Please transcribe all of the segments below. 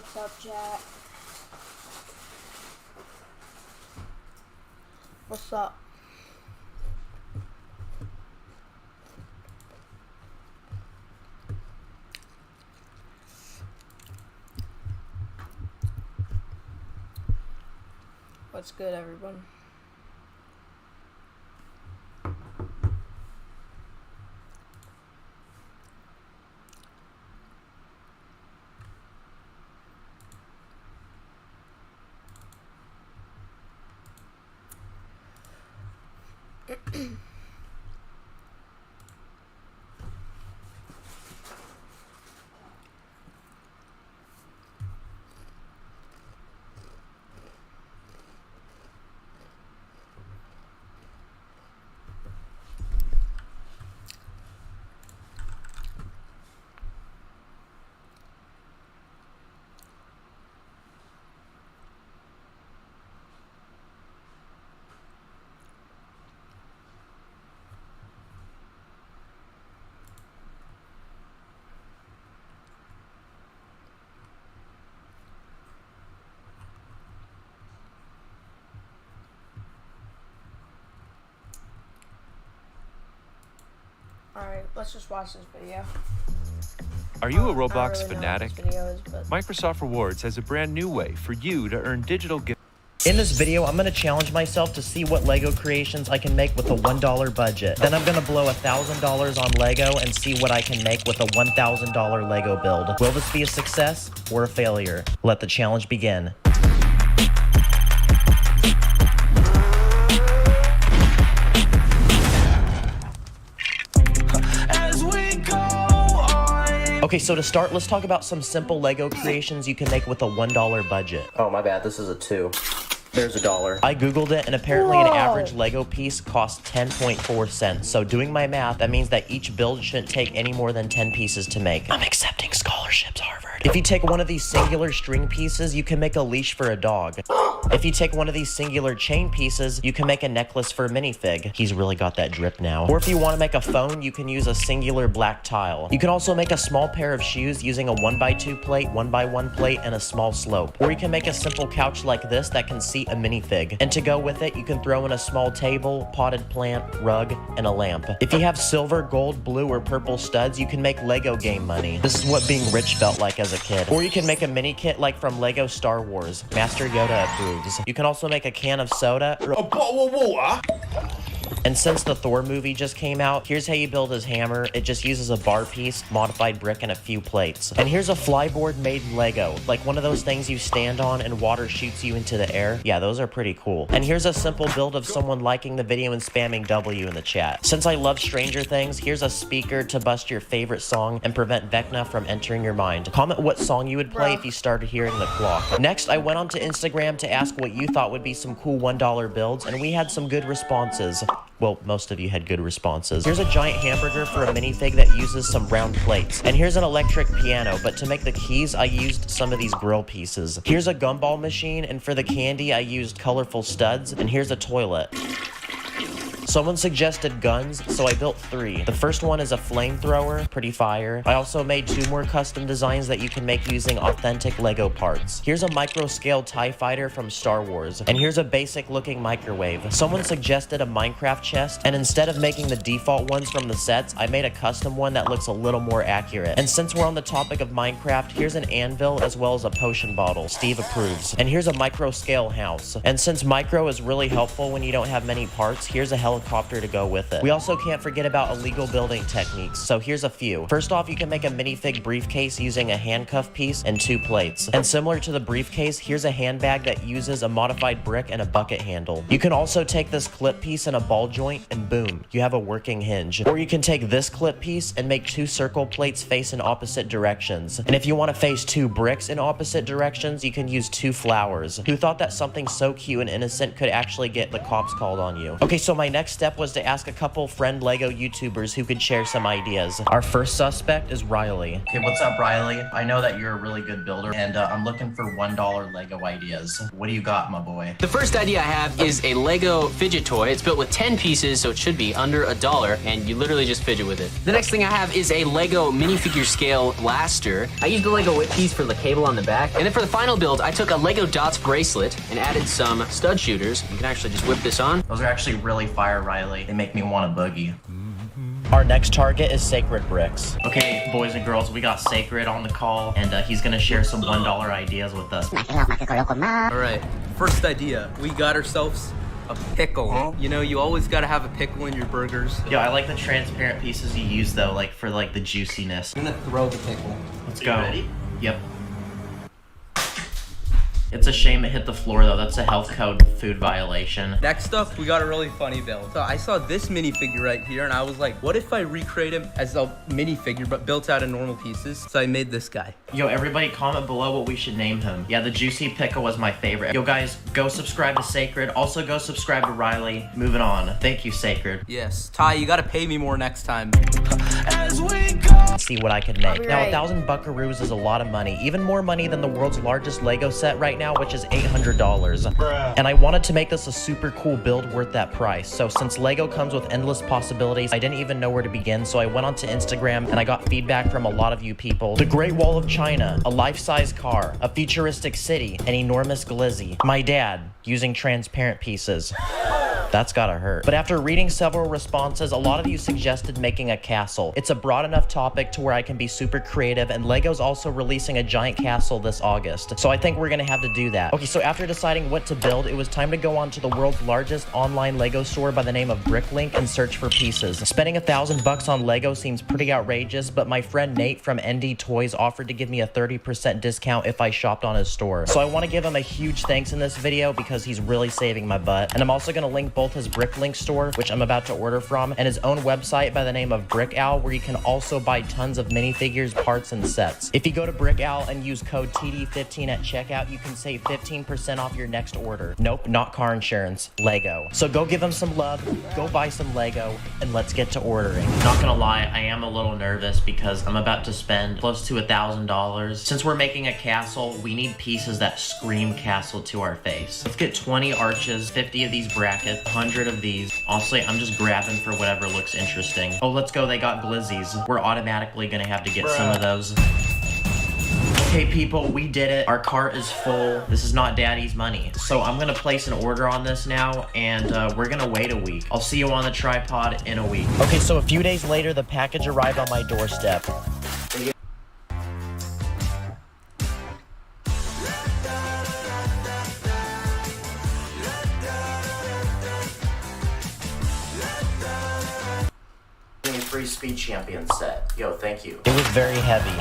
What's up, chat? What's up? What's good, everyone? Alright, let's just watch this video. Are you a I don't Roblox really know fanatic? what this video is, but Microsoft Rewards has a brand new way for you to earn digital gifts. In this video, I'm gonna challenge myself to see what Lego creations I can make with a $1 budget. Then I'm gonna blow $1,000 on Lego and see what I can make with a $1,000 Lego build. Will this be a success or a failure? Let the challenge begin. Okay, so to start, let's talk about some simple Lego creations you can make with a $1 budget. Oh, my bad, this is a 2. There's $1. I googled it, and apparently an average Lego piece costs 10.4 cents. So doing my math, that means that each build shouldn't take any more than 10 pieces to make. I'm accepting scholarships, Harvard. If you take one of these singular string pieces, you can make a leash for a dog. If you take one of these singular chain pieces, you can make a necklace for a minifig. He's really got that drip now. Or if you want to make a phone, you can use a singular black tile. You can also make a small pair of shoes using a 1x2 plate, 1x1 plate, and a small slope. Or you can make a simple couch like this that can seat a minifig. And to go with it, you can throw in a small table, potted plant, rug, and a lamp. If you have silver, gold, blue, or purple studs, you can make Lego game money. This is what being rich felt like as a kid. Or you can make a mini kit like from Lego Star Wars. Master Yoda approves. You can also make a can of soda or a bottle of water. And since the Thor movie just came out, here's how you build his hammer. It just uses a bar piece, modified brick, and a few plates. And here's a flyboard made in Lego, like one of those things you stand on and water shoots you into the air. Yeah, those are pretty cool. And here's a simple build of someone liking the video and spamming W in the chat. Since I love Stranger Things, here's a speaker to bust your favorite song and prevent Vecna from entering your mind. Comment what song you would play if you started hearing the clock. Next, I went onto Instagram to ask what you thought would be some cool $1 builds, and we had some good responses. Well, most of you had good responses. Here's a giant hamburger for a minifig that uses some round plates. And here's an electric piano, but to make the keys, I used some of these grill pieces. Here's a gumball machine, and for the candy, I used colorful studs. And here's a toilet. Someone suggested guns, so I built 3. The first one is a flamethrower, pretty fire. I also made 2 more custom designs that you can make using authentic Lego parts. Here's a micro-scale TIE fighter from Star Wars, and here's a basic-looking microwave. Someone suggested a Minecraft chest, and instead of making the default ones from the sets, I made a custom one that looks a little more accurate. And since we're on the topic of Minecraft, here's an anvil as well as a potion bottle. Steve approves. And here's a micro-scale house. And since micro is really helpful when you don't have many parts, here's a helicopter to go with it. We also can't forget about illegal building techniques, so here's a few. First off, you can make a minifig briefcase using a handcuff piece and 2 plates. And similar to the briefcase, here's a handbag that uses a modified brick and a bucket handle. You can also take this clip piece and a ball joint, and boom, you have a working hinge. Or you can take this clip piece and make 2 circle plates face in opposite directions. And if you want to face 2 bricks in opposite directions, you can use 2 flowers. Who thought that something so cute and innocent could actually get the cops called on you? Okay, so my next next step was to ask a couple friend Lego YouTubers who could share some ideas. Our first suspect is Riley. Okay, what's up, Riley? I know that you're a really good builder, and I'm looking for $1 Lego ideas. What do you got, my boy? The first idea I have is a Lego fidget toy. It's built with 10 pieces, so it should be under $1, and you literally just fidget with it. The next thing I have is a Lego minifigure scale blaster. I used the Lego whip piece for the cable on the back. And then for the final build, I took a Lego Dots bracelet and added some stud shooters. You can actually just whip this on. Those are actually really fire, Riley. They make me want a boogie. Our next target is Sacred Bricks. Okay, boys and girls, we got Sacred on the call, and he's gonna share some $1 ideas with us. All right, first idea. We got ourselves a pickle. You know, you always gotta have a pickle in your burgers. Yo, I like the transparent pieces you use though, like for like the juiciness. I'm gonna throw the pickle. Let's go. Ready? Yep. It's a shame it hit the floor though. That's a health code food violation. Next up, we got a really funny build. So I saw this minifigure right here, and I was like, what if I recreate him as a minifigure, but built out of normal pieces? So I made this guy. Yo, everybody comment below what we should name him. Yeah, the Juicy Pickle was my favorite. Yo, guys, go subscribe to Sacred. Also, go subscribe to Riley. Moving on. Thank you, Sacred. Yes, Ty, you gotta pay me more next time. See what I could make. I'll be Now, right. 1,000 buckaroos is a lot of money. Even more money than the world's largest Lego set right now, which is $800. And I wanted to make this a super cool build worth that price. So since Lego comes with endless possibilities, I didn't even know where to begin. So I went onto Instagram and I got feedback from a lot of you people. The Great Wall of China, a life-size car, a futuristic city, an enormous glizzy. My dad using transparent pieces. That's gotta hurt. But after reading several responses, a lot of you suggested making a castle. It's a broad enough topic to where I can be super creative, and Lego's also releasing a giant castle this August. So I think we're gonna have to do that. Okay, so after deciding what to build, it was time to go on to the world's largest online Lego store by the name of Bricklink and search for pieces. Spending $1,000 on Lego seems pretty outrageous, but my friend Nate from ND Toys offered to give me a 30% discount if I shopped on his store. So I wanna give him a huge thanks in this video because he's really saving my butt. And I'm also gonna link both his Bricklink store, which I'm about to order from, and his own website by the name of Brick Owl, where you can also buy tons of minifigures, parts, and sets. If you go to Brick Owl and use code TD15 at checkout, you can save 15% off your next order. Nope, not car insurance, Lego. So go give him some love, go buy some Lego, and let's get to ordering. Not gonna lie, I am a little nervous because I'm about to spend close to $1,000. Since we're making a castle, we need pieces that scream castle to our face. Let's get 20 arches, 50 of these brackets, 100 of these. Honestly, I'm just grabbing for whatever looks interesting. Oh, let's go. They got glizzies. We're automatically gonna have to get some of those. Okay, people, we did it. Our cart is full. This is not daddy's money. So I'm gonna place an order on this now, and we're gonna wait a week. I'll see you on the tripod in a week. Okay, so a few days later, the package arrived on my doorstep. Free Speed Champion set. Yo, thank you. It was very heavy.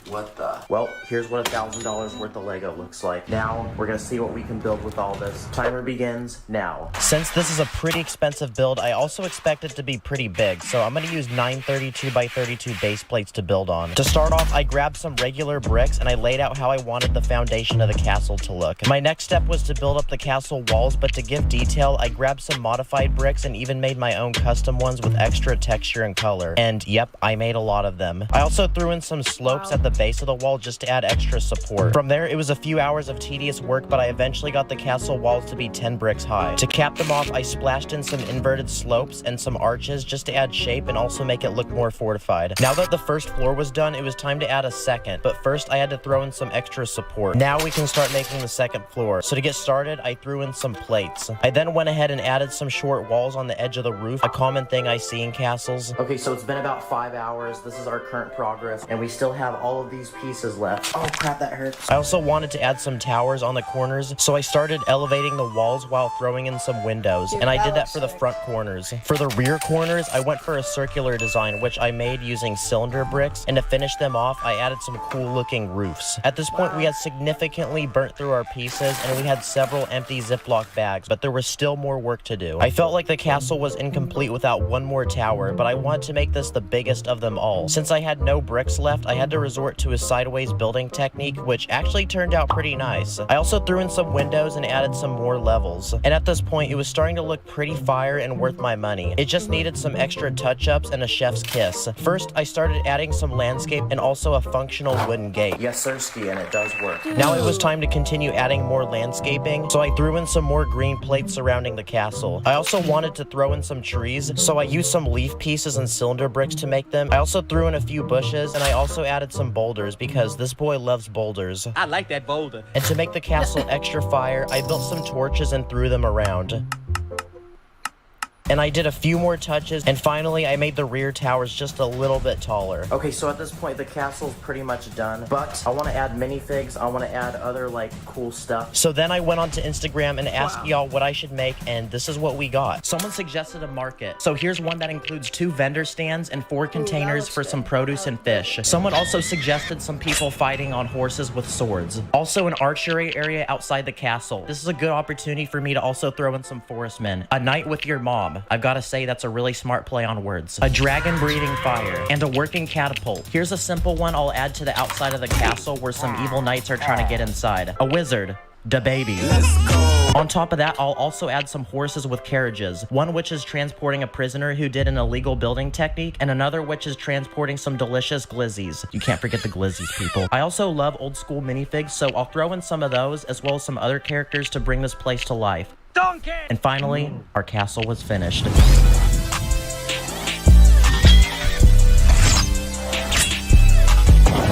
What the? Well, here's what $1,000 worth of Lego looks like. Now, we're gonna see what we can build with all this. Timer begins now. Since this is a pretty expensive build, I also expect it to be pretty big, so I'm gonna use 9 32x32 base plates to build on. To start off, I grabbed some regular bricks and I laid out how I wanted the foundation of the castle to look. My next step was to build up the castle walls, but to give detail, I grabbed some modified bricks and even made my own custom ones with extra texture and color. And yep, I made a lot of them. I also threw in some slopes at the base of the wall just to add extra support. From there, it was a few hours of tedious work, but I eventually got the castle walls to be 10 bricks high. To cap them off, I splashed in some inverted slopes and some arches just to add shape and also make it look more fortified. Now that the first floor was done, it was time to add a second, but first I had to throw in some extra support. Now we can start making the second floor. So to get started, I threw in some plates. I then went ahead and added some short walls on the edge of the roof, a common thing I see in castles. Okay, so it's been about 5 hours. This is our current progress, and we still have all of these pieces left. Oh crap, that hurts. I also wanted to add some towers on the corners, so I started elevating the walls while throwing in some windows, and I did that for the front corners. For the rear corners, I went for a circular design, which I made using cylinder bricks, and to finish them off, I added some cool looking roofs. At this point, we had significantly burnt through our pieces, and we had several empty Ziploc bags, but there was still more work to do. I felt like the castle was incomplete without one more tower, but I wanted to make this the biggest of them all. Since I had no bricks left, I had to resort to a sideways sideways building technique, which actually turned out pretty nice. I also threw in some windows and added some more levels. And at this point, it was starting to look pretty fire and worth my money. It just needed some extra touch-ups and a chef's kiss. First, I started adding some landscape and also a functional wooden gate. Yes, sirski, and it does work. Now it was time to continue adding more landscaping, so I threw in some more green plates surrounding the castle. I also wanted to throw in some trees, so I used some leaf pieces and cylinder bricks to make them. I also threw in a few bushes, and I also added some boulders because this boy loves boulders. I like that boulder. And to make the castle extra fire, I built some torches and threw them around. And I did a few more touches, and finally I made the rear towers just a little bit taller. Okay, so at this point the castle's pretty much done, but I want to add minifigs, I want to add other like cool stuff. So then I went onto Instagram and asked y'all what I should make, and this is what we got. Someone suggested a market. So here's one that includes 2 vendor stands and 4 containers for some produce and fish. Someone also suggested some people fighting on horses with swords. Also an archery area outside the castle. This is a good opportunity for me to also throw in some forest men. A night with your mom. I've got to say that's a really smart play on words. A dragon breathing fire and a working catapult. Here's a simple one I'll add to the outside of the castle where some evil knights are trying to get inside. A wizard. Da baby. On top of that, I'll also add some horses with carriages. One which is transporting a prisoner who did an illegal building technique, and another which is transporting some delicious glizzies. You can't forget the glizzies, people. I also love old school minifigs, so I'll throw in some of those as well as some other characters to bring this place to life. Donkey! And finally, our castle was finished.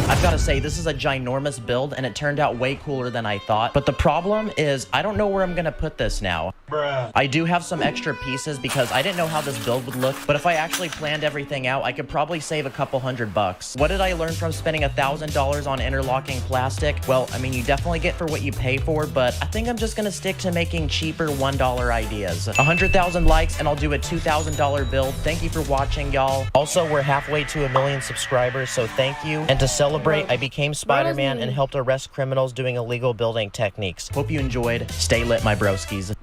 I've got to say, this is a ginormous build, and it turned out way cooler than I thought. But the problem is, I don't know where I'm gonna put this now. Bruh. I do have some extra pieces because I didn't know how this build would look, but if I actually planned everything out, I could probably save a couple $100. What did I learn from spending $1,000 on interlocking plastic? Well, I mean, you definitely get for what you pay for, but I think I'm just gonna stick to making cheaper $1 ideas. 100,000 likes, and I'll do a $2,000 build. Thank you for watching, y'all. Also, we're halfway to 1 million subscribers, so thank you. And to celebrate, I became Spider-Man and helped arrest criminals doing illegal building techniques. Hope you enjoyed. Stay lit, my broskies.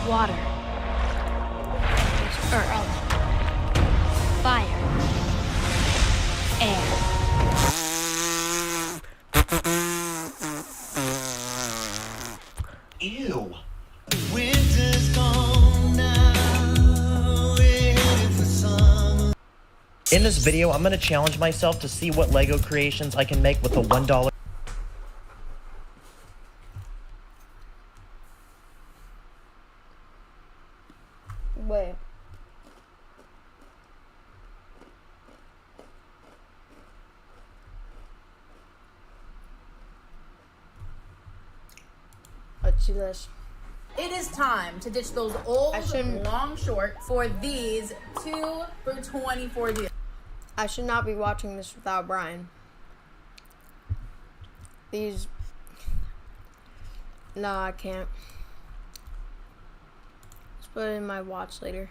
Water. Fire. Air. Ew. In this video, I'm going to challenge myself to see what LEGO creations I can make with a $1. Wait. Let's see this. It is time to ditch those old shouldn't- long shorts for these 2 for $24 deals. I should not be watching this without Brian. These... No, I can't. Let's put it in my watch later.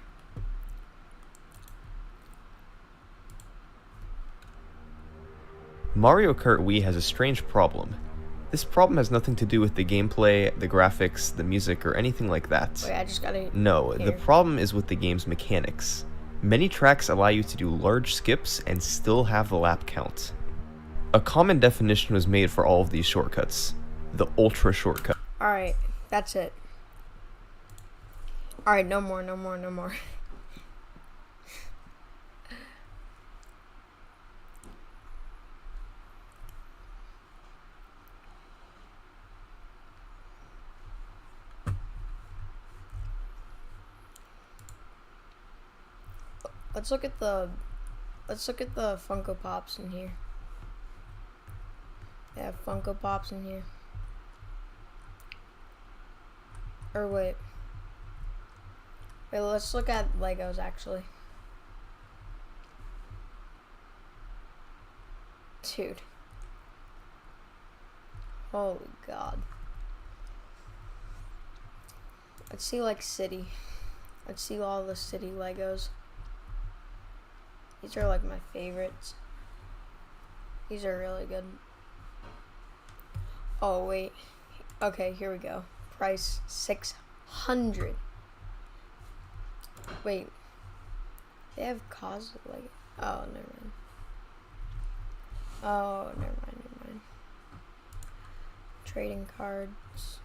Mario Kart Wii has a strange problem. This problem has nothing to do with the gameplay, the graphics, the music, or anything like that. Wait, I just gotta... No, Here. the problem is with the game's mechanics. Many tracks allow you to do large skips and still have the lap count. A common definition was made for all of these shortcuts, the Ultra shortcut. Alright, that's it. Alright, no more, no more, no more. Let's look at the Funko Pops in here. They have Funko Pops in here. Or wait. Wait, let's look at Legos actually. Dude. Holy God. Let's see like city. Let's see all the city Legos. These are like my favorites. These are really good. Oh wait. Okay, here we go. Price $600. Wait. They have cause like. Oh, never mind. Oh, never mind. Trading cards.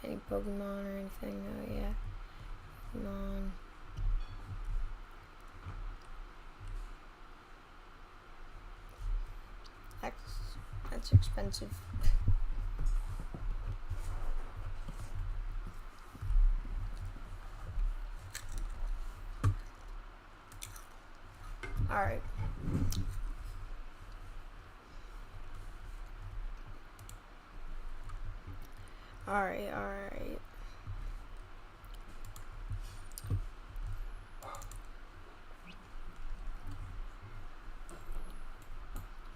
Any Pokemon or anything? Oh yeah. Pokemon. That's expensive. Alright. Alright.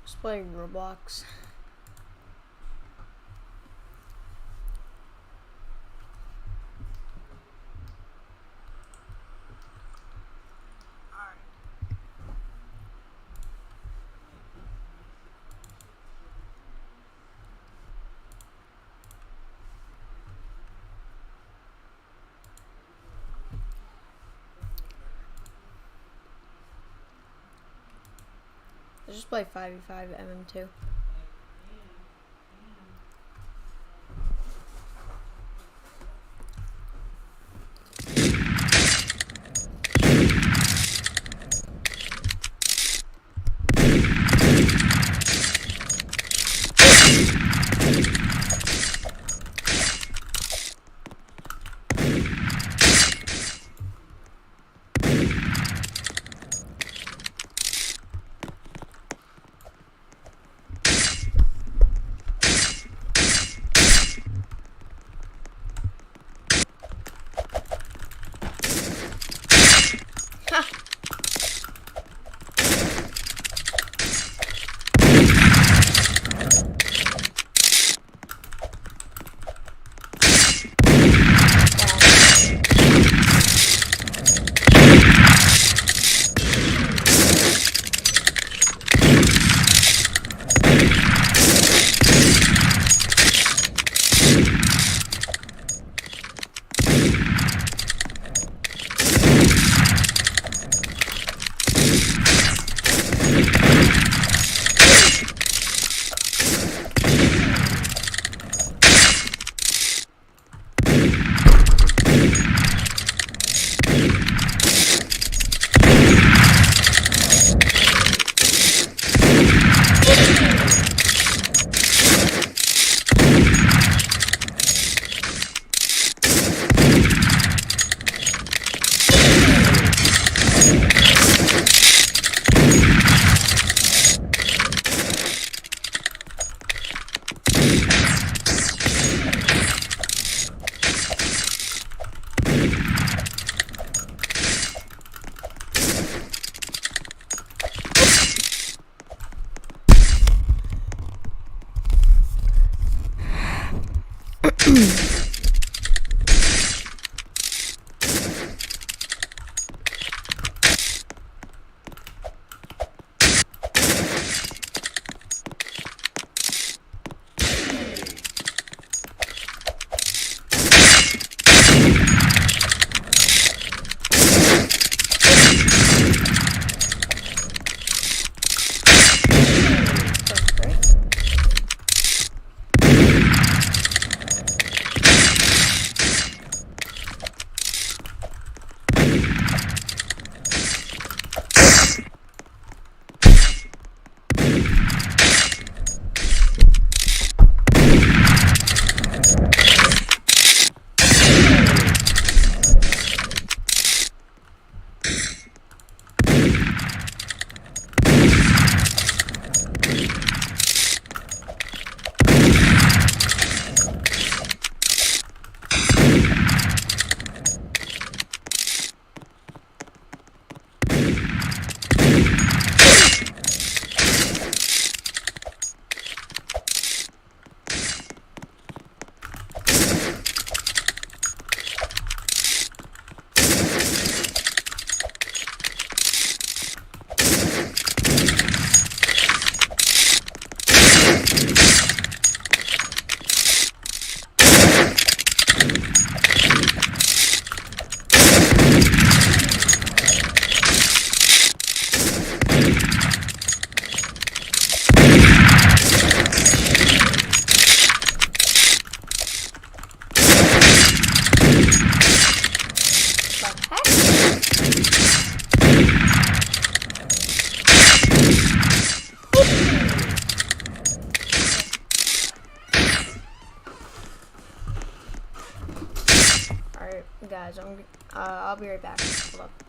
Let's play Roblox. Let's just play 5v5 MM2. Alright, guys, I'll be right back. Hold up.